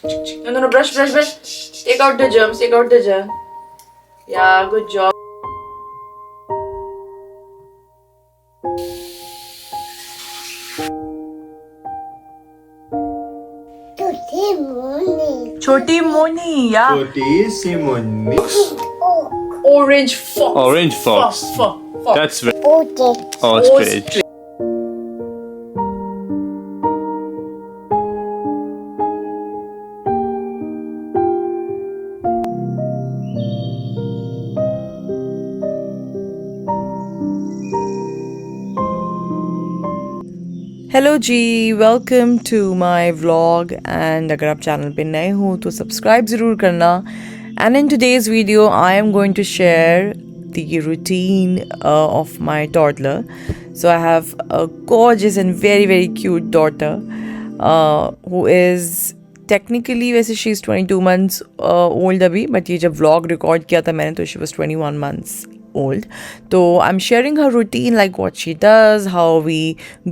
No, brush. Take out the germs. Yeah, good job. Choti Moni, yeah. Choti Simoni. Orange fox. Orange fox. Fox. That's very ostrich. Hello जी, welcome to my vlog and अगर आप channel पे नए हो तो subscribe ज़रूर करना. And in today's video I am going to share the routine of my toddler. So I have a gorgeous and very very cute daughter who is technically वैसे she is 22 months old अभी, but ये जब vlog record किया था मैंने तो she was 21 months old. So I'm sharing her routine, like what she does, how we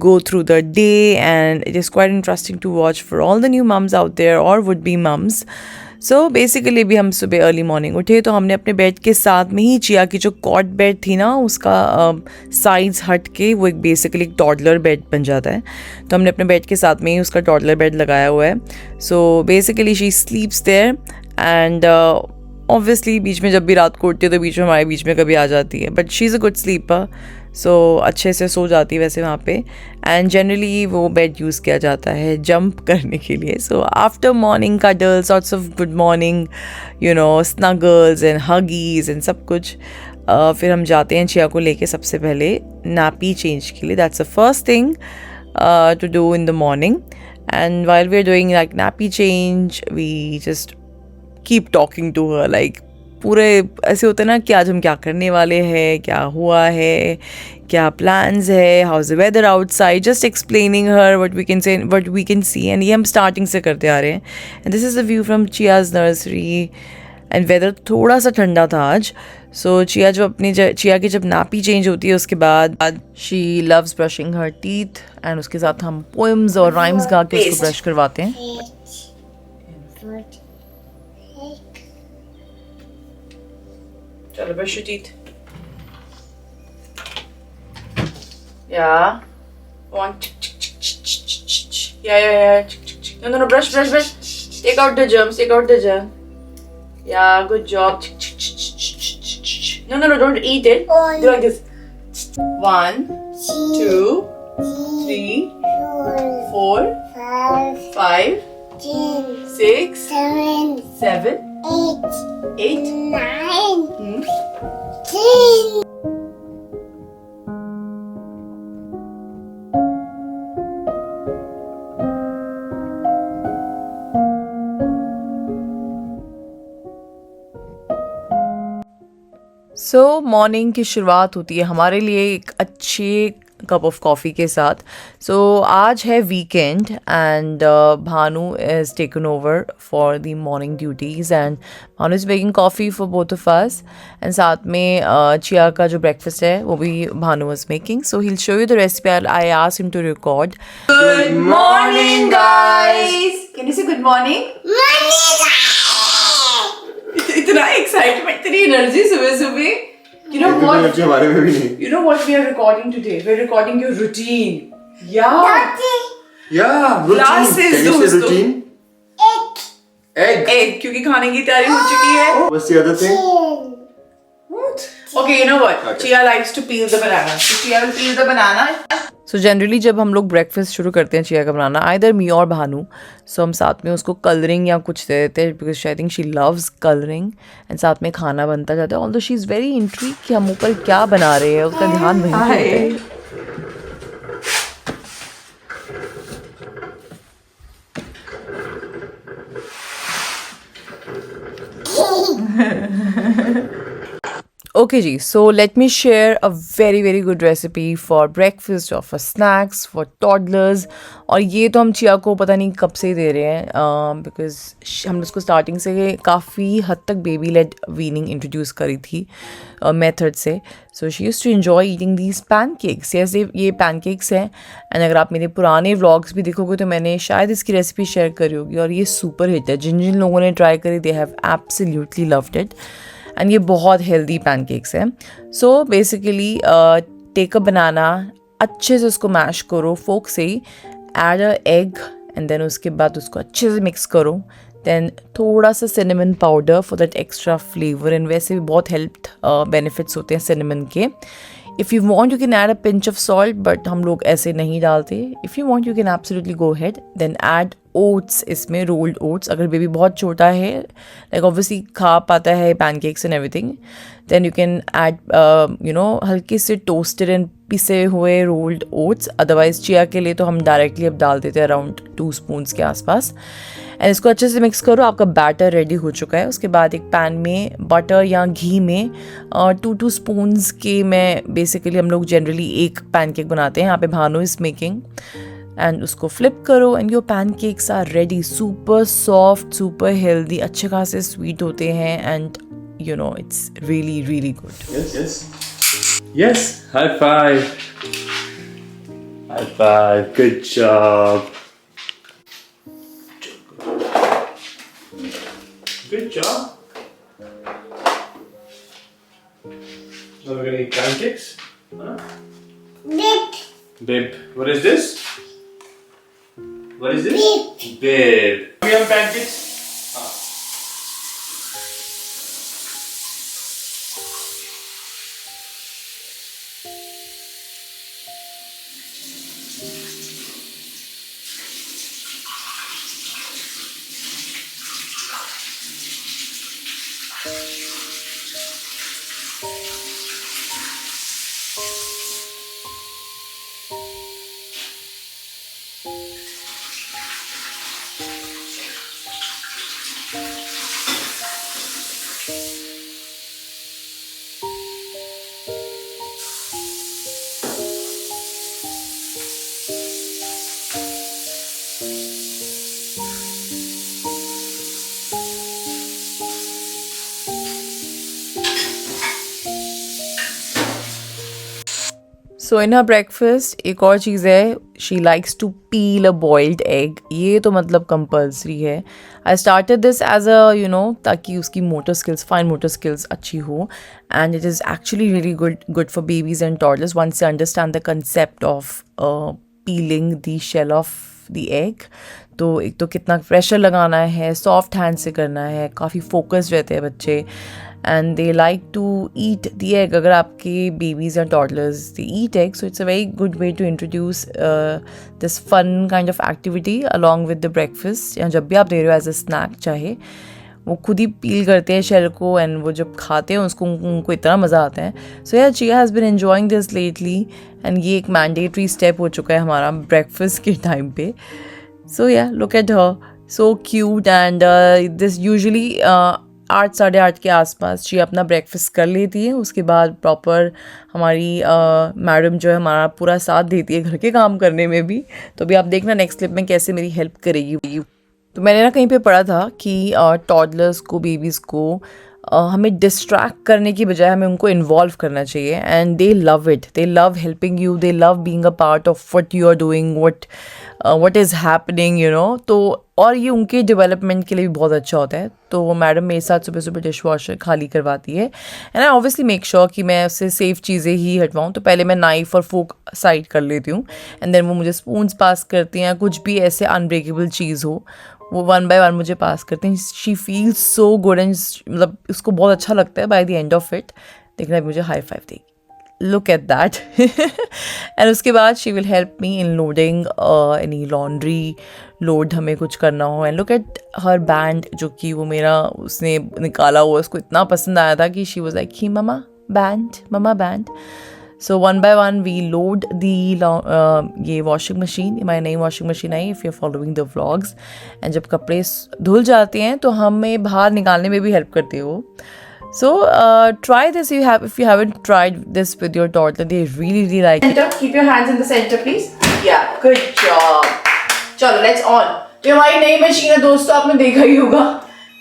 go through the day, and it is quite interesting to watch for all the new mums out there or would be mums. So basically भी हम सुबह early morning उठे तो हमने अपने bed के साथ में ही चिया की जो कॉट बेड थी ना उसका साइड्स हट के वो एक बेसिकली एक टॉडलर बेड बन जाता है, तो हमने अपने बेड के साथ में ही उसका टॉडलर बेड लगाया हुआ है. So basically she sleeps there and obviously बीच में जब भी रात को उठती है तो बीच में हमारे बीच में कभी आ जाती है, but she is a good sleeper, so अच्छे से सो जाती है वैसे वहाँ पे. एंड जनरली वो बेड यूज़ किया जाता है जंप करने के लिए. So after morning cuddles, sorts of good morning, you know, snuggles and huggies एंड सब कुछ. फिर हम जाते हैं चिया को लेके सबसे पहले नापी चेंज के लिए. That's the first thing to do in the morning. And while we are doing like nappy change, we just keep talking to her. Like पूरे ऐसे होते हैं ना कि आज हम क्या करने वाले हैं, क्या हुआ है, क्या प्लान्स है, how is the weather outside, just explaining her what we can say, what we can see. And ये हम स्टार्टिंग से करते आ रहे हैं. And this is the view from Chia's nursery. And weather थोड़ा सा ठंडा था आज. सो चिया की जब नापी चेंज होती है उसके बाद she loves brushing her teeth, and उसके साथ हम पोएम्स और राइम्स गा के उसको ब्रश करवाते हैं. Chalo, brush your teeth. Yeah. One. Yeah. No, brush. Take out the germs. Yeah, good job. No, don't eat it. Do like this. 1, 2, 3, 4, 5, 6, 7, 8, 9, 10. So morning की शुरुआत होती है हमारे लिए एक अच्छे कप ऑफ कॉफ़ी के साथ. सो आज है weekend and Bhanu is taken over for the morning duties and Bhanu is making coffee for both of us. And साथ में चिया का जो ब्रेकफास्ट है वो भी Bhanu was making. So he will show you the recipe. I asked him to record. Good morning guys. Can you say good morning? इतना excitement, इतनी energy सुबह. You know what? You know what we are recording today? We're recording your routine. Yeah. Yeah, routine. Classes, Can you say दोस्तों. routine? Egg. क्योंकि खाने की तैयारी हो चुकी है. What's the other thing? What? Okay, you know what? Okay. Chia likes to peel the banana. So Chia will peel the banana. So generally जब हम लोग ब्रेकफास्ट शुरू करते हैं चिया का बनाना, आइदर मी और भानु, सो हम साथ में उसको कलरिंग या कुछ दे देते हैं because I think she loves colouring. And साथ में खाना बनता जाता है. Although she is very intrigue कि हम ऊपर क्या बना रहे हैं उसका ध्यान वहीं पे होता है. Okay ji, so let me share a very good recipe for breakfast or for snacks for toddlers. और ये तो हम चिया को पता नहीं कब से दे रहे हैं बिकॉज हमने उसको स्टार्टिंग से काफ़ी हद तक बेबी लेड वीनिंग इंट्रोड्यूस करी थी मेथड से. So she used to enjoy eating these pancakes. ये पैनकेक्स हैं एंड अगर आप मेरे पुराने व्लॉग्स भी देखोगे तो मैंने शायद इसकी रेसिपी शेयर करी होगी और ये सुपर हिट है. जिन जिन लोगों ने ट्राई करी they have absolutely loved it and ये बहुत हेल्दी पैनकेक्स हैं. सो बेसिकली टेक अ बनाना, अच्छे से उसको मैश करो फोक से ही, add a egg and then उसके बाद उसको अच्छे से मिक्स करो. देन थोड़ा सा cinnamon powder for that extra flavour and वैसे भी बहुत हेल्थ बेनिफिट्स होते हैं सिनेमन के. If you want you can add a pinch of salt but हम लोग ऐसे नहीं डालते. If you want you can absolutely go ahead. Then add oats, इसमें रोल्ड ओट्स. अगर बेबी बहुत छोटा है लाइक ऑब्वियसली खा पाता है pancakes and everything, then you can add हल्के से टोस्टेड एंड पिसे हुए रोल्ड ओट्स. अदरवाइज चिया के लिए तो हम डायरेक्टली अब डाल देते हैं अराउंड 2 स्पून्स के आसपास. एंड इसको अच्छे से मिक्स करो. आपका बैटर रेडी हो चुका है. उसके बाद एक पैन में बटर या घी में 2 स्पून्स के मैं बेसिकली हम लोग जनरली एक पैनकेक बनाते हैं. यहाँ पे भानु इज मेकिंग. एंड उसको फ्लिप करो and your pancakes are ready. Super soft, super healthy, अच्छे खासे स्वीट होते हैं and you know it's really good. Yes. High five. High five. Good job. Good job. Now we're gonna eat pancakes. Huh? Bib. What is this? What is this? Bib. We have pancakes. So in her breakfast एक और चीज़ है, she likes to peel a boiled egg. ये तो मतलब compulsory है. I started this as a ताकि उसकी motor skills, fine motor skills अच्छी हो. And it is actually really good for babies and toddlers once they understand the concept of peeling the shell of the egg. तो एक तो कितना pressure लगाना है, सॉफ्ट हैंड से करना है, काफ़ी फोकस्ड रहते हैं बच्चे and they like to eat the egg. अगर आपके babies and toddlers they eat egg, so it's a very good way to introduce this fun kind of activity along with the breakfast. या जब भी आप दे रहे हो as a snack, चाहे वो खुद ही पील करते हैं शेल को एंड वो जब खाते हैं उसको उनको इतना मज़ा आता है. सो या chia has been enjoying this lately and ये एक मैंडेटरी स्टेप हो चुका है हमारा ब्रेकफास्ट के टाइम पे. सो या look at her, so cute. And this usually 8 साढ़े 8 के आसपास ची अपना ब्रेकफास्ट कर लेती है. उसके बाद प्रॉपर हमारी मैडम जो है हमारा पूरा साथ देती है घर के काम करने में भी. तो अभी आप देखना नेक्स्ट क्लिप में कैसे मेरी हेल्प करेगी. तो मैंने ना कहीं पे पढ़ा था कि टॉडलर्स को, बेबीज़ को हमें डिस्ट्रैक्ट करने की बजाय हमें उनको इन्वॉल्व करना चाहिए. And they love it, they love helping you, they love being a part of what you are doing, what is happening तो और ये उनके डेवलपमेंट के लिए भी बहुत अच्छा होता है. तो वो मैडम मेरे साथ सुबह सुबह डिश वॉशर खाली करवाती है and I obviously make sure कि मैं उससे सेफ़ चीज़ें ही हटवाऊँ. तो पहले मैं नाइफ़ और फोक साइड कर लेती हूँ एंड देन वो मुझे स्पून्स पास करती हैं. कुछ भी ऐसे अनब्रेकेबल चीज़ हो वो 1 बाय 1 मुझे पास करते हैं. She feels so good and मतलब उसको बहुत अच्छा लगता है. By the end of it देखना मुझे हाई फाइव देगी. Look at that. एंड उसके बाद she will help me in loading any laundry load हमें कुछ करना हो. And look at her band जो कि वो मेरा उसने निकाला हुआ, उसको इतना पसंद आया था कि शी वॉज लाइक ही mama band. So 1 by 1 we load दी ये वॉशिंग मशीन. हमारी नई वॉशिंग मशीन आई, if you are following the vlogs. And जब कपड़े धुल जाते हैं तो हमें बाहर निकालने में भी हेल्प करती है वो. So try this if you haven't tried this with your toddler. They really like it. Center, keep your hands in the center please. Yeah, good job. चलो let's on. जो हमारी नई मशीन है दोस्तों आपने देखा ही होगा.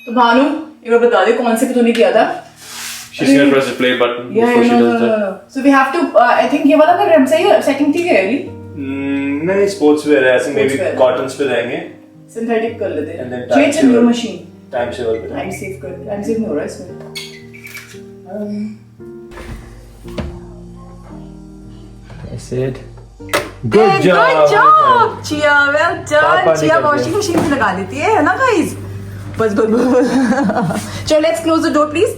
तो भानु एक बार बता दे कौन से पे तूने किया था? She's gonna press the play button before she does that. So we have to I think ये वाला कर सही है सेटिंग ठीक है ये? नहीं स्पोर्ट्स वेयर है ऐसे maybe कॉटन्स पे रहेंगे. सिंथेटिक कर लेते हैं. And then time change your machine. Time saver पे. Time save कर. Time save नहीं हो रहा इसमें. That's it. Good job. Good job. Chia, well done. Chia washing machine से लगा देती है ना guys? बस. चलो let's close the door please.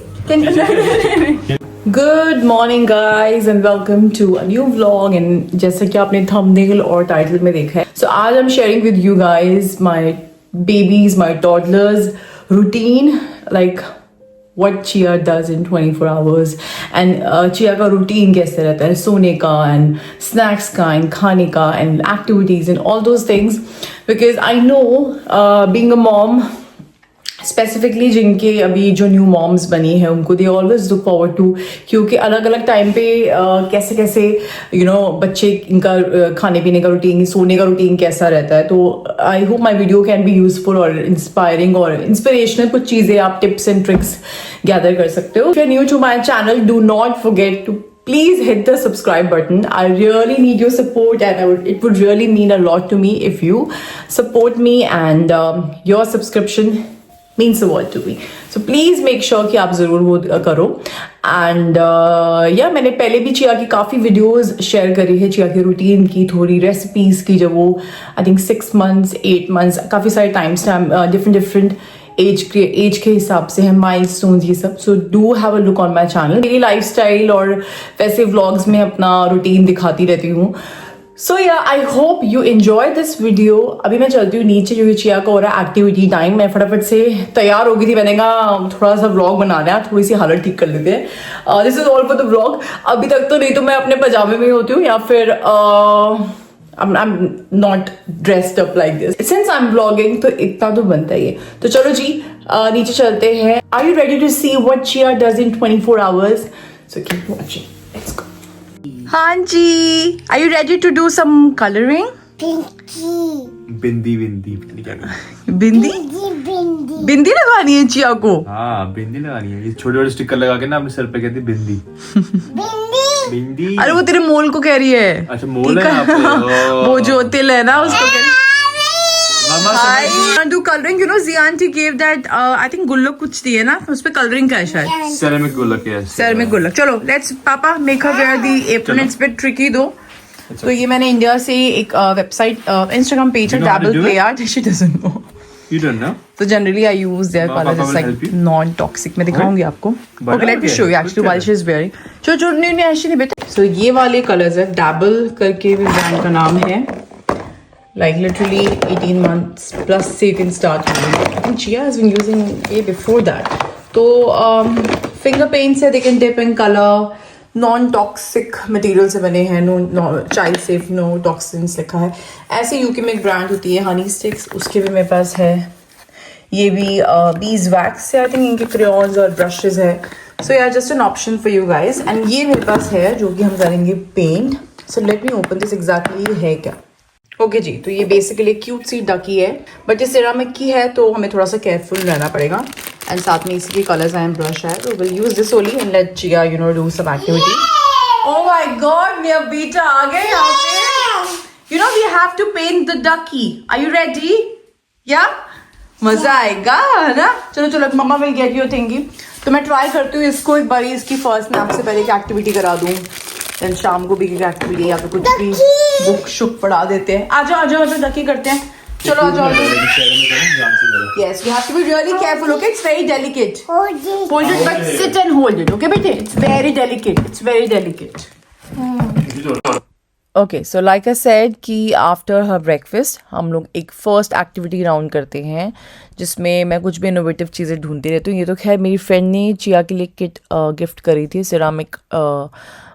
Good morning guys and welcome to a new vlog and जैसा कि आपने thumbnail और title में देखा है. So आज I'm sharing with you guys my babies, my toddlers routine, like what Chia does in 24 hours and Chia का routine कैसे रहता है सोने का and snacks का and खाने का and activities and all those things because I know being a mom specifically जिनके अभी जो न्यू मॉम्स बनी है उनको they always look forward to क्योंकि अलग अलग टाइम पे कैसे कैसे यू नो बच्चे इनका खाने पीने का रूटीन सोने का रूटीन कैसा रहता है. तो I hope my video can be useful और इंस्पायरिंग और इंस्पिरेशनल. कुछ चीज़ें आप टिप्स एंड ट्रिक्स गैदर कर सकते हो. If you are new to my channel do not forget to please hit the subscribe button. I really need your support and it would really mean a lot to me if you support me and your subscription means a lot to me. So please make sure कि आप ज़रूर वो करो. And yeah मैंने पहले भी chia की काफ़ी वीडियोस शेयर करी है चिया की रूटीन की थोड़ी रेसिपीज़ की जब वो I think 6 months 8 months काफ़ी सारे टाइम्स different एज के हिसाब से है माइलस्टोन्स ये सब. So do have a look on my channel. मेरी लाइफस्टाइल और वैसे व्लॉग्स में अपना रूटीन दिखाती रहती हूँ. सो या I hope you enjoy this video. अभी मैं चलती हूँ नीचे क्योंकि चिया का हो रहा है एक्टिविटी टाइम. मैं फटाफट से तैयार हो गई थी. मैंने कहा थोड़ा सा व्लॉग बनाना है थोड़ी सी हालत ठीक कर लेते हैं. This is all for the vlog. अभी तक तो नहीं तो मैं अपने पजामे में होती हूँ या फिर I'm not dressed up like this. Since I'm vlogging, तो इतना तो बनता ही है. तो चलो जी नीचे चलते हैं. Are you ready to see what Chia does in 24 hours? So keep watching. Let's go. हाँ जी. Are you ready to do some coloring? बिंदी बिंदी लगानी है चिया को. हाँ बिंदी लगानी है. ये छोटे छोटे स्टिकर लगा के ना अपने सर पे कहती है बिंदी. बिंदी. अरे वो तेरे मोल को कह रही है. अच्छा मोल है यहाँ पे. वो जो तिल है ना उसको कह रही है. Mama do coloring, you know Zianti gave that I think गुल्लक कुछ दिए ना उस पे कलरिंग का है शायद. Ceramic गुल्लक है. Ceramic गुल्लक. चलो let's पापा make her wear the apron. It's bit tricky though. तो ये मैंने इंडिया से एक वेबसाइट इंस्टाग्राम पेज है Dabble Play Art. She doesn't know. You don't know? So generally I use their colors. It's like non-toxic. मैं दिखाऊंगी आपको. Okay, let me show you actually while she is wearing. चलो नहीं ऐसे नहीं बेटा. So ये वाले colors है Dabble करके भी ब्रांड का नाम है. Like literally 18 months plus से you can start using it. I think Chia has been using it before that. तो finger paints है. They can dip in color. Non-toxic material से बने हैं. No child safe, no toxins लिखा है. ऐसे UK में एक ब्रांड होती है हनी स्टिक्स. उसके भी मेरे पास है. ये भी बीज वैक्स से आई थिंक इनके क्रेयॉन्स और ब्रशेज है. सो यार just an option for you guys. And ये मेरे पास है जो कि हम करेंगे paint. So let me open this. Exactly है क्या. ओके जी. तो ये बेसिकली क्यूट सी डकी है बट ये सिरामिक की है तो हमें थोड़ा सा केयरफुल रहना पड़ेगा. एंड साथ में इसके कलर्स हैं ब्रश है. तो will use this only and let Chia you know do some activity. Oh my god मेरा बेटा आ गया यहाँ पे. You know we have to paint the ducky. Are you ready? या मजा आएगा है ना. चलो mama will get you thingy. तो मैं ट्राई करती हूँ इसको एक बार इसकी फर्स्ट नैप से पहले एक एक्टिविटी करा दूँ. देन शाम को भी एक एक्टिविटी या फिर कुछ भी बुक शुक पढ़ा देते हैं. आ जाओ डकी करते हैं. चलो आ जाओ. Yes, you have to be really careful. Okay, it's very delicate. Hold it, but sit and hold it. Okay, bete? It's very delicate. It's very delicate. Okay, so like I said कि after her breakfast हम लोग एक first activity round करते हैं जिसमें मैं कुछ भी इनोवेटिव चीज़ें ढूंढती रहती हूँ. ये तो खैर मेरी फ्रेंड ने चिया के लिए किट गिफ्ट करी थी. सिरामिक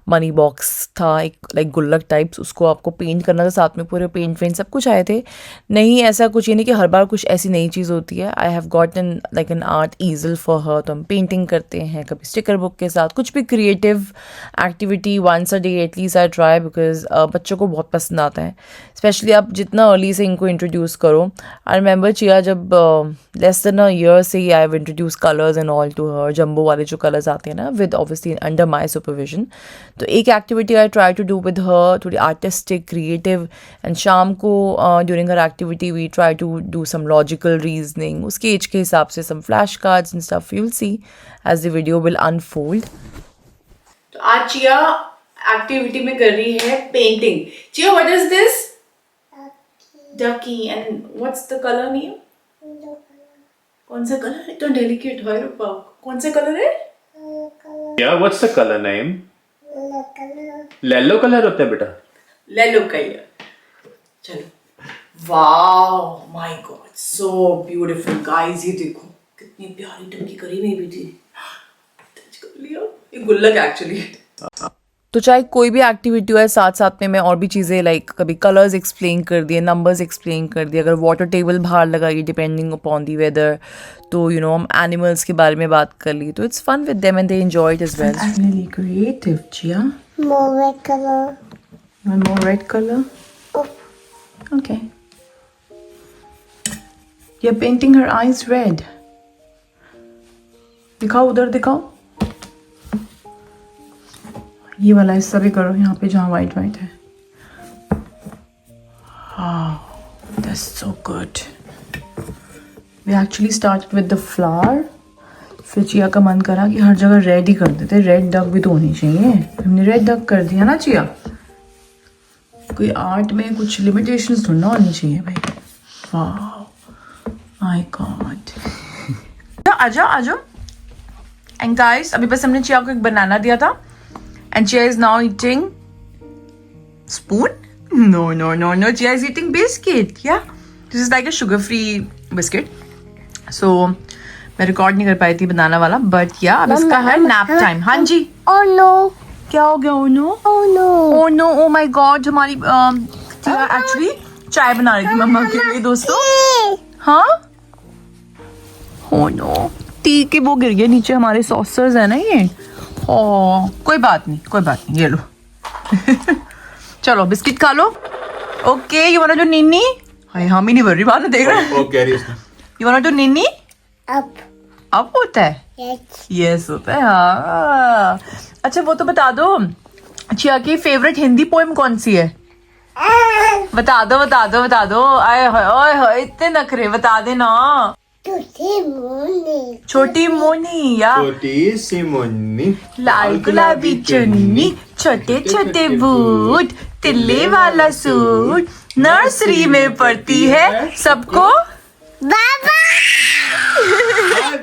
मनी बॉक्स था एक लाइक गुल्लक टाइप्स, उसको आपको पेंट करना था, साथ में पूरे पेंट वेंट सब कुछ आए थे। नहीं ऐसा कुछ ये नहीं कि हर बार कुछ ऐसी नई चीज़ होती है। I have got an like an art ईजल for her, तो हम पेंटिंग करते हैं कभी स्टिकर बुक के साथ, कुछ भी creative activity once a day at least I try, because बच्चों को बहुत पसंद आता है, स्पेशली आप जितना अर्ली से इनको इंट्रोड्यूस करो। आई रिमेंबर चिया जब लेस देन अ ईयर से ही I have introduce colours and all to her, jumbo वाले जो कलर्स आते हैं ना, with obviously under my supervision. तो एक activity I try to do with her, थोड़ी आर्टिस्टिक क्रिएटिव, एंड शाम को during her activity we try to do some logical reasoning, उसके एज के हिसाब से some flash cards and stuff, you will see as the video will unfold. तो आज Chia activity में कर रही है painting. Chia what is this? Ducky. And what's the colour name? कौन सा कलर है? इतना डेलिकेट है रूपा, कौन सा कलर है? Yeah, what's the color name? Yellow color होता है बेटा। लेलो कलर। चलो। Wow my God, so beautiful guys, ये देखो कितनी प्यारी टंकी करी हुई भी थी। टच कर लिया, ये गुल्लक एक्चुअली। तो चाहे कोई भी एक्टिविटी हो, साथ साथ में मैं और भी चीज़ें लाइक कभी कलर्स एक्सप्लेन कर दिए, नंबर्स एक्सप्लेन कर दिए, अगर वाटर टेबल बाहर लगाई डिपेंडिंग अपॉन दी वेदर, तो यू नो हम एनिमल्स के बारे में बात कर ली, तो it's fun with them and they enjoy it as well. Really creative Chia. More red color. One more red color. Oh. Okay. You're painting her eyes red. दिखाओ, उधर दिखाओ। ये वाला हिस्सा भी करो, यहाँ पे जहाँ वाइट वाइट है। That's so good. We actually started with the flower. फिर चिया का मन करा कि हर जगह रेड ही कर देते, रेड डक भी तो होनी चाहिए, हमने रेड डक कर दिया ना चिया। कोई आर्ट में कुछ लिमिटेशंस तो ना होनी चाहिए भाई। वाह माय गॉड। आजा आजा। एंड गाइस अभी बस हमने चिया को एक बनाना दिया था, and chia is now eating spoon? No. Chia is eating biscuit. Yeah. This is like a sugar-free biscuit. So, मैं रिकॉर्ड नहीं कर पाई थी बनाना वाला, बट या अब इसका है नैप टाइम। हाँ जी। Oh no. क्या हो गया? Oh no. Oh no. Oh no. Oh my God. हमारी चिया एक्चुअली चाय बना रही थी मम्मा के लिए दोस्तों। हाँ? Oh no. टी के वो गिर गए नीचे, हमारे सॉसर्स है ना ये। कोई बात नहीं, ये लो। चलो बिस्किट खा लो। ओके, यू वांट टू निन्नी? हाय हम ही नहीं भर रही बात, देख रहे हैं। ओके यू वांट टू निन्नी? Up. होता है? Yes. यस होता है। हाँ। अच्छा वो तो बता दो, चिया की फेवरेट हिंदी पोएम कौन सी है? बता दो। आए हाय इतने नखरे, बता देना। छोटी मोनी या छोटी सी मुन्नी, लाल गुलाबी चुन्नी, छोटे छोटे बूट, तिल्ले वाला सूट, नर्सरी में पढ़ती है, सबको Baba.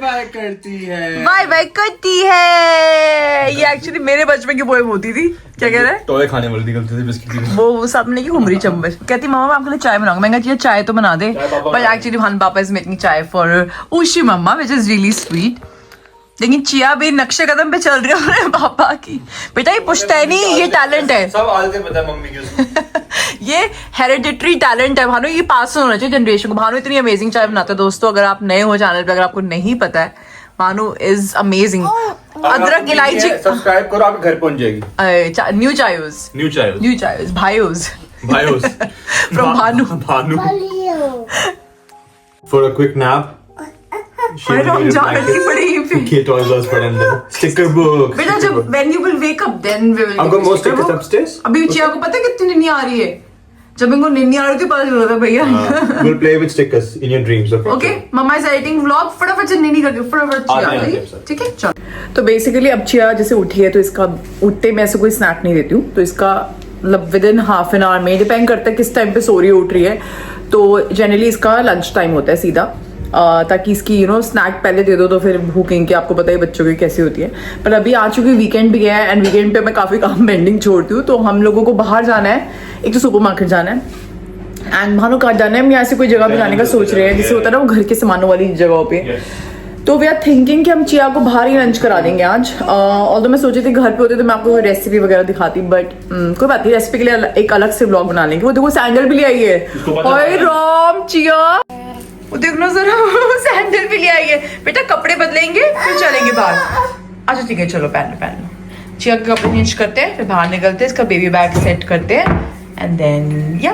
बाय करती है। बाय बाय करती है। ये एक्चुअली मेरे बचपन की पोएम होती थी। क्या कह रहे हैं? टॉय खाने वाली थी गलती से बिस्किट की। वो सामने की घूम रही चम्मच, कहती मामा मैं आपके लिए चाय बनाऊंगा। मैं कहती चाय तो बना दे, बट एक्चुअली भान पापा इज मेकिंग चाय फॉर उशी मम्मा, विच इज रियली स्वीट। लेकिन चिया भी नक्शे कदम पे चल रही है अपने पापा की। बेटा ये पुश्तैनी, ये टैलेंट है, सब आदतें पता है मम्मी की उसको। ये हेरिडिटरी टैलेंट है भानु, ये पास होना चाहिए जनरेशन को। भानु इतनी अमेजिंग चाय बनाता है दोस्तों, अगर आप नए हो चैनल पे, अगर आपको नहीं पता है, भानु इज अमेजिंग। अदरक इलायची सब्सक्राइब करो, आपके घर पहुंच जाएगी। न्यू चायोस भाईयोस from Bhanu. For a quick nap. Sticker book. बेटा जब when you will wake up then we will I've got more stickers upstairs. अभी चिया को पता है कितनी निन्नी आ रही है? जब इनको निन्नी आ रही थी पता चला था भैया। We'll play with stickers in your dreams. Okay, मम्मा इज एडिटिंग व्लॉग, फटाफट से निन्नी करके फटाफट चिया, ठीक है? चलो। तो बेसिकली अब चिया जैसे उठी है, तो इसका उठते मैं ऐसे कोई स्नैक नहीं देती हूँ, तो इसका मतलब with in half an hour में, डिपेंड करता है किस टाइम पे सो रही उठ रही है, तो जनरली इसका लंच टाइम होता है सीधा, ताकि इसकी स्नैक पहले दे दो तो फिर भूखेंगे, आपको पता है बच्चों की कैसी होती है। पर अभी आ चुकी वीकेंड भी है, एंड वीकेंड पे मैं काफ़ी काम पेंडिंग छोड़ती हूँ, तो हम लोगों को बाहर जाना है, एक तो सुपरमार्केट जाना है, एंड भानु कहाँ जाना है, हम यहाँ से कोई जगह पे जाने का सोच रहे हैं, जिससे होता है ना वो घर के सामानों वाली जगहों पे। तो वी आर थिंकिंग कि हम चिया को बाहर ही लंच करा देंगे आज। ऑल्दो मैं सोची थी घर पे होते तो मैं आपको रेसिपी वगैरह दिखाती, बट कोई बात नहीं, रेसिपी के लिए एक अलग से व्लॉग बना लेंगे। वो देखो सैंडल भी ले आई है, ओए राम चिया, वो देखना जरा सैंडल भी ले आई है। बेटा कपड़े बदलेंगे फिर चलेंगे बाहर। अच्छा ठीक है चलो पहन लो। चिया के कपड़े चेंज करते हैं, फिर बाहर निकलते हैं, इसका बेबी बैग सेट करते हैं एंड देन या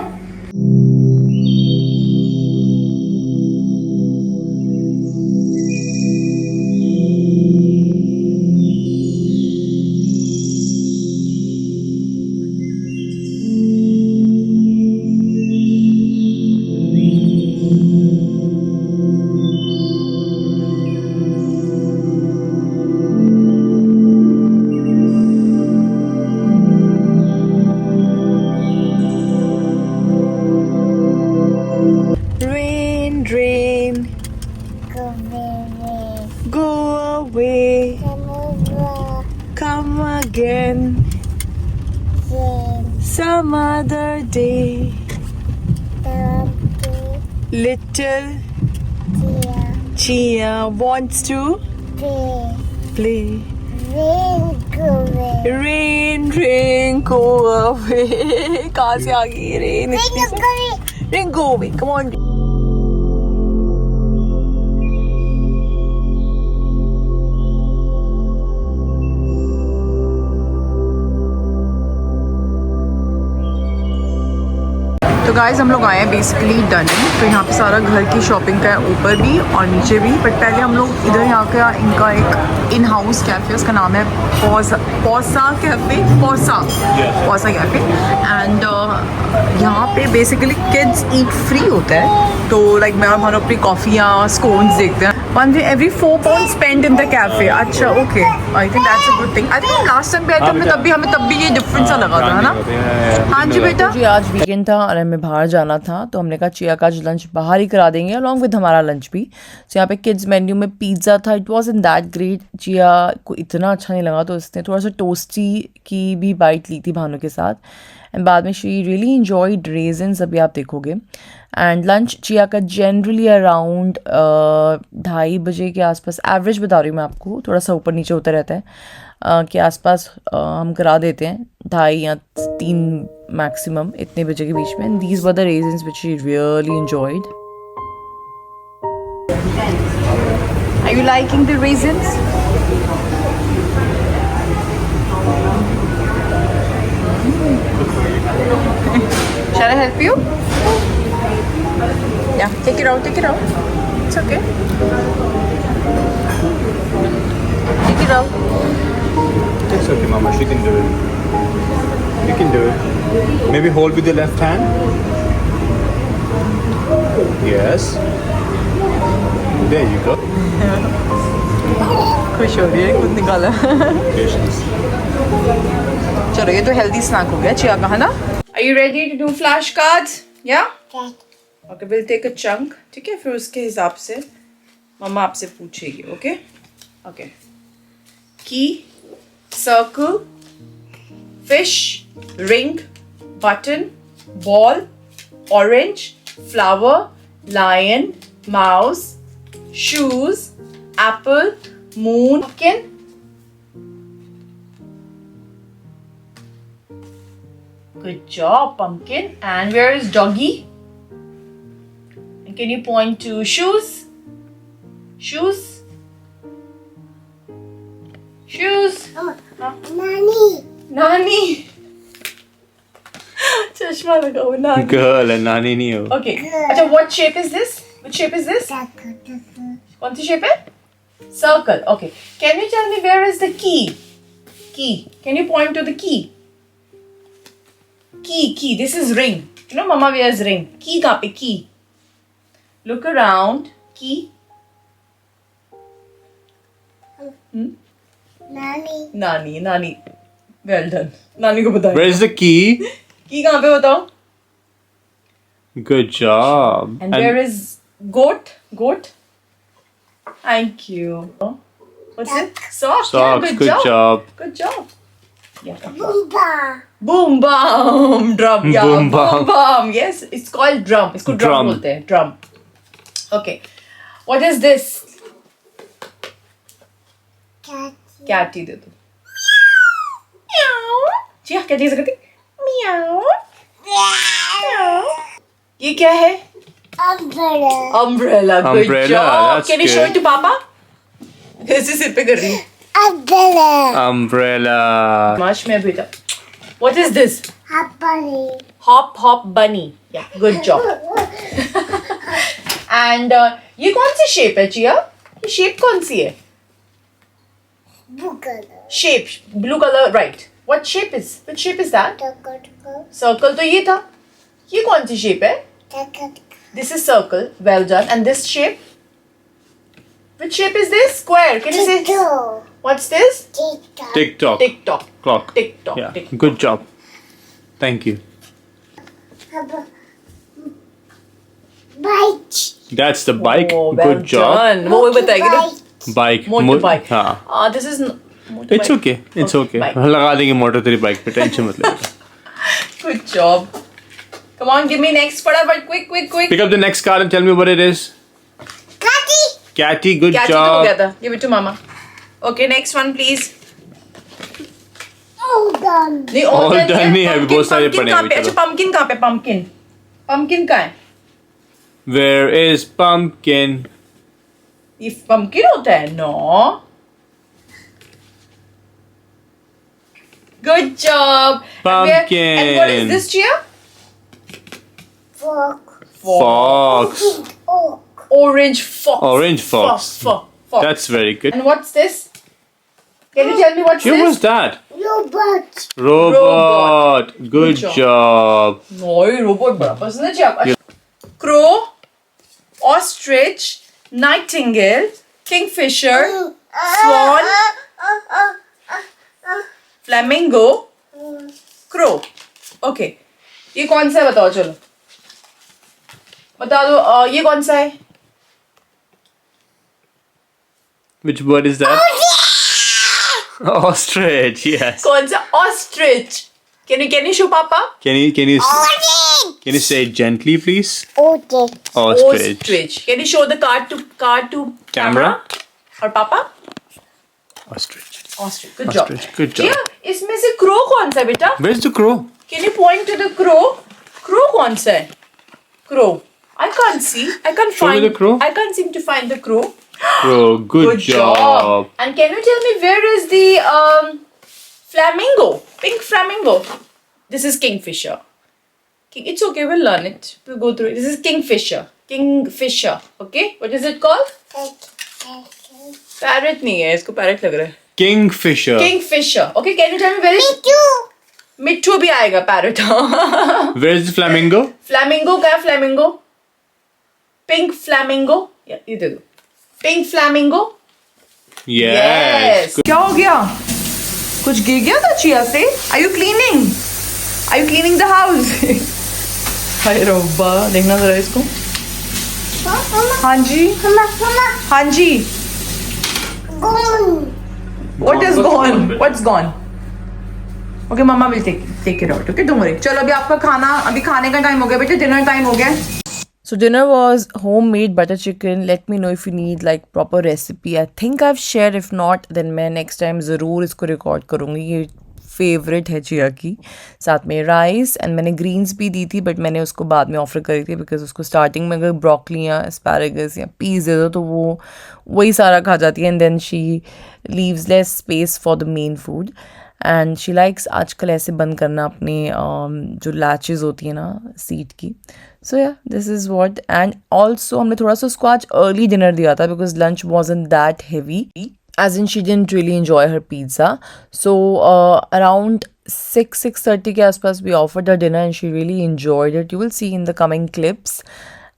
go away, come again some other day. Little Chia wants to play. Rain, rain, go away. कहाँ से आ गई rain? Rain, go away. Come on. तो गाइस हम लोग आए हैं बेसिकली डनिंग। तो यहाँ पे सारा घर की शॉपिंग का है, ऊपर भी और नीचे भी। बट पहले हम लोग इधर यहाँ का इनका एक इन हाउस कैफ़े, उसका नाम है पौसा कैफ़े। एंड यहाँ पे बेसिकली किड्स ईट फ्री होता है। तो लाइक मैं और अपनी कॉफ़ी या स्कोन्स देखते हैं। every 4 pounds spent in the cafe. अच्छा okay, I think that's a good thing. I think last time पे आए थे हमें तब भी ये डिफरेंस सा लगा था, है ना? हाँ जी बेटा जी, आज वीकेंड था और हमें बाहर जाना था, तो हमने कहा चिया का आज लंच बाहर ही करा देंगे अलॉन्ग विद हमारा लंच भी। तो यहाँ पे किड्स मेन्यू में पिज़्ज़ा था, it was in that great. Chia को इतना अच्छा नहीं लगा तो उसने थोड़ा सा टोस्टी की भी बाइट ली थी भानु के साथ। एंड बाद में शी रियली इन्जॉयड रेजन्स, अभी आप देखोगे। एंड लंच चिया का जनरली अराउंड 2:30 बजे के आसपास, एवरेज बता रही हूँ मैं आपको, थोड़ा सा ऊपर नीचे होता रहता है, के आसपास हम करा देते हैं, 2:30 या 3 मैक्सिमम, इतने बजे के बीच में। And these were the raisins which she really enjoyed. Are you liking the raisins? Shall I help you? Yeah, take it out, take it out. It's okay. Take it out. It's okay, Mama. She can do it. You can do it. Maybe hold with the left hand. Yes. There you go. खुश हो रही है, खुद निकाला। Patience. चलो ये तो healthy snack हो गया चिया का, है ना? Are you ready to do flashcards? Yeah? Okay, we'll take a chunk. ठीक है, फिर उसके हिसाब से मम्मा आपसे पूछेगी, okay? Okay. Key, circle, fish, ring, button, ball, orange, flower, lion, mouse, shoes, apple, moon, pumpkin. Good job, pumpkin. And where is doggy? And can you point to shoes? Shoes? Shoes? Nani. Nani. चश्मा लगा हुआ नानी. Girl and Nani नहीं हो. Okay. अच्छा, what shape is this? Which shape is this? कौन सी shape है? Circle. Okay. Can you tell me where is the key? Key. Can you point to the key? Key. This is ring. You know, Mama wears ring. Key कहाँ पे? Key. Look around. Key. Nani. Well done. Nani को बताओ. Where is the key? Key कहाँ पे बताओ? Good job. And where is goat? Thank you. What's it? Socks. Yeah, Socks. Good job. Good job. Yeah. Boomba. Boom bam drum. Yeah. Boom, bam. Yes, it's called drum. इसको drum Drum. बोलते हैं. Drum. Okay. What is this? Katie दे दो। Jiya Katie से करती म्याऊ। ये क्या है? Umbrella. Good Umbrella, job. that's Can you show it good. to Papa? कैसे सिर पे कर रही है? Umbrella. माश में बेटा। What is this? Hop hop bunny. Yeah, good job. And ये कौन सी शेप है चिया? ये शेप कौन सी है? Shape, blue color, right. What shape is? Which shape is that? Circle तो ये था. ये कौन सी shape है? This is circle. Well done. And this shape? Which shape is this? Square. Can you say? What's this? TikTok. TikTok. Clock. TikTok. Yeah. TikTok. Good job. Thank you. That's the bike. Oh, well Good job. done. वो बताएगी ना? Bike. Motorbike. हाँ. This is motorbike. It's okay. It's okay. Bike. लगा देंगे motor तेरी bike पे, tension मत ले. Good job. Come on, give me next. Fटाफट, quick. Pick up the next card and tell me what it is. Catty. Good Catchy तो हो job. गया था. Give it to Mama. Okay, next one, please. नहीं All done नहीं है, अभी बहुत सारे पड़े हैं, कहाँ पे? चलो. अच्छा, pumpkin कहाँ पे? Pumpkin कहाँ है? Where is pumpkin? ये pumpkin होता है? No. Good job. Pumpkin. And what is this, Chia? Fox. Orange fox. Orange fox. Fox. That's very good. And what's this? Can you tell me what's What was this? that? Robot. Robot. Good Good job. job. No, robot बड़ा पसंद है Chia. Crow, ostrich, nightingale, kingfisher, swan, flamingo, crow. Okay. ये कौन सा है बताओ चलो. बता दो ये कौन सा है? Which bird is that? Ostrich. Yes. कौन सा? Ostrich. Can you show Papa? Can you say it gently, please? Ostrich. Ostrich. Can you show the card to Camera? और Papa? Ostrich. Ostrich. Good job. Ostrich. Good job. Yeah, इसमें से crow कौन सा है बेटा? Where's the crow? Can you point to the crow? Crow कौन सा है? Crow. I can't see. I can't Show me find the crow. I can't seem to find the crow. Crow. Good job. And can you tell me where is the flamingo? Pink flamingo. This is kingfisher. It's okay. We'll learn it. We'll go through it. This is kingfisher. Kingfisher. Okay. What is it called? Parrot नहीं है. इसको parrot लग रहा है. Kingfisher. Kingfisher. Okay. Can you tell me where is? मिट्ठू भी आएगा parrot. Where's the flamingo? Flamingo क्या है? Flamingo. Pink flamingo. ये दे दो. Pink flamingo. Yes. Good. क्या हो गया? कुछ गिर गया था चिया से? Are you cleaning? Are you cleaning the house? हाय रब्बा, देखना जरा इसको. हाँ जी. हाँ जी. What is gone? What's gone? Okay, Mama will take it out. Okay, don't worry. चलो अभी आपका खाना अभी खाने का टाइम हो गया बेटे. डिनर टाइम हो गया. So dinner was homemade butter chicken. Let me know if you need like proper recipe. I think I've shared. If not, then मैं next time ज़रूर इसको record करूँगी. ये favorite है चिया की. साथ में rice and मैंने greens भी दी थी, but मैंने उसको बाद में offer करी थी because उसको starting में अगर broccoli या asparagus या peas दे दो तो वो वही सारा खा जाती है and then she leaves less space for the main food. And she likes आजकल ऐसे बंद करना अपने जो लैचेस होती है ना सीट की. So yeah this is what. And also हमने थोड़ा सा उसको आज अर्ली डिनर दिया था because lunch wasn't that heavy as in she didn't really enjoy her pizza. So around 6:30 के आसपास we offered the dinner and she really enjoyed it. You will see in the coming clips.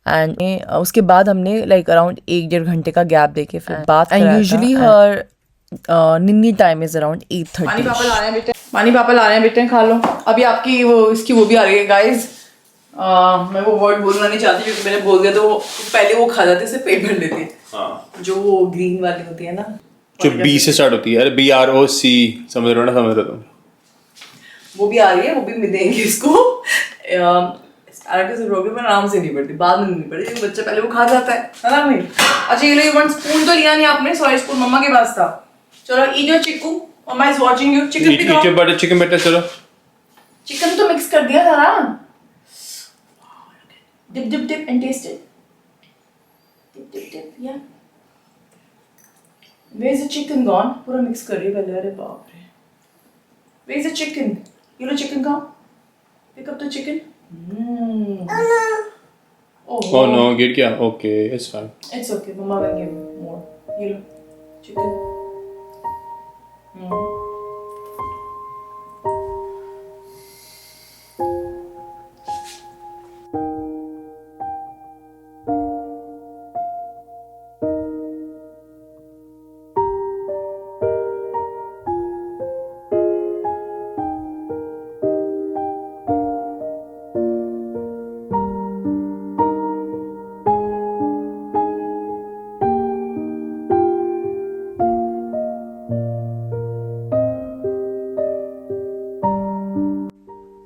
And उसके बाद हमने like around 1-1.5 घंटे का gap देके फिर बात. And usually her निन्नी time is around 8:30. पानी पापा ला रहे हैं बेटे खा लो. अभी आपकी वो इसकी वो भी आ रही है गाइज. मैं वो वर्ड बोलना नहीं चाहती क्योंकि मैंने बोल दिया तो वो पहले वो खा जाते, इससे पेट भर लेती है. जो वो ग्रीन वाली होती है ना, जो बी से स्टार्ट होती है. अरे BROC समझ रहे हो ना? समझ रहे तुम? वो भी आ रही है. वो भी देंगे इसको. प्रॉब्लम आराम से नहीं पड़ती, बाद में नहीं पड़ती. बच्चा पहले वो खा जाता है ना. नहीं अच्छा ये लो, वन स्पून तो लिया नहीं आपने. सॉरी स्पून मम्मा के पास था. चलो eat your chikoo. Mama is watching you. Chicken भी eat खाओ. your butter chicken better चलो. चिकन तो मिक्स कर दिया था ना. Dip and taste it. Dip. Yeah. Where's the chicken gone? पूरा मिक्स कर रही है पहले. अरे बाप रे. Where's the chicken? You know chicken खाओ. Pick up the chicken. Oh no, गिर गया. Okay, it's fine. It's okay. Mama will give you more. You know, chicken.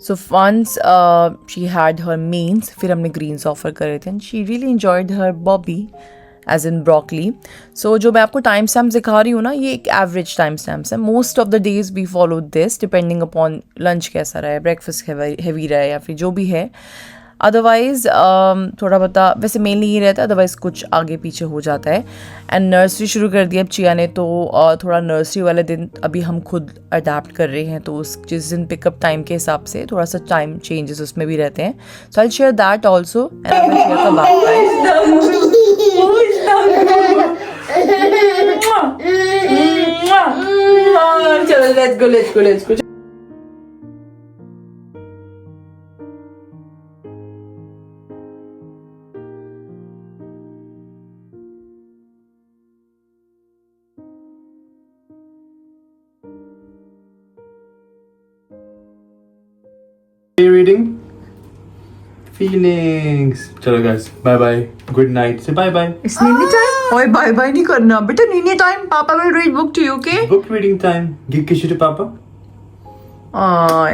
So once she had her mains, फिर हमने greens offer करे थे and she really enjoyed her bobby as in broccoli. So जो मैं आपको time stamps दिखा रही हूँ ना, ये एक average time stamps है. Most of the days we follow this depending upon lunch कैसा रहा है, breakfast heavy रहा है या फिर जो भी है. अदरवाइज़ थोड़ा बता वैसे मेनली ये रहता है, अदरवाइज़ कुछ आगे पीछे हो जाता है. एंड नर्सरी शुरू कर दिया अब चिया ने, तो थोड़ा नर्सरी वाले दिन अभी हम खुद अडेप्ट कर रहे हैं, तो उस जिस दिन पिकअप टाइम के हिसाब से थोड़ा सा टाइम चेंजेस उसमें भी रहते हैं. So I share that also and I will share the back. चलो let's go. Are you reading? Feelings. चलो guys, bye bye. Good night. Say bye bye. It's नीनी टाइम. ओए बाय बाय नहीं करना बेटा, नीनी टाइम. पापा will read book to you, okay? Book reading time. Give kiss to Papa.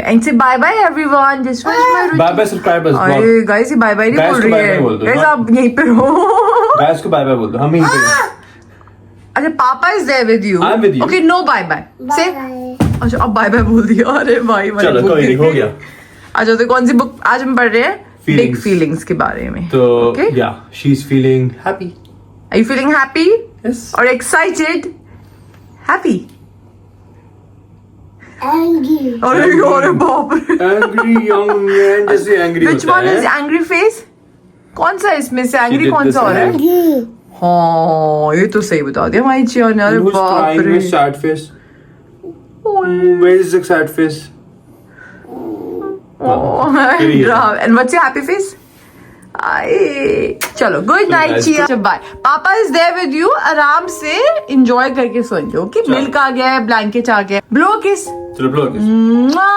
And say bye bye everyone. This was my routine. Bye bye subscribers. अरे guys ये bye bye नहीं Guys बोल को रही bye bye है. बोल दो, Guys हाँ? आप यहीं पे रहो. Guys को bye bye बोल दो. हम यहीं पे हैं. अच्छा पापा is there with you. I'm with you. Okay no bye bye. Say. अच्छा अब bye bye बोल दिया. अरे भाई चलो कोई नहीं, हो गया. अच्छा तो कौन सी बुक आज हम पढ़ रहे हैं? बिग फीलिंग्स के बारे में. तो yeah, she's feeling happy. Are you feeling happy? Yes. Or excited? Happy? Angry. अरे बाप रे. Angry young man जैसे angry Which होता one है. is angry face? कौन सा इसमें से angry did कौन this सा हो रहा है? Angry. हाँ ये तो सही बता दिया हमारी चिया ने. अरे Who's बाप crying रे. with sad face? Where is the sad face? And what's your happy face? आई चलो गुड नाइट चिया. बाय. पापा इज देयर विद यू. आराम से एंजॉय करके सो जाओ. कि मिल्क आ गया है, ब्लैंकेट आ गया. ब्लो किस. चलो blow kiss. Mwah!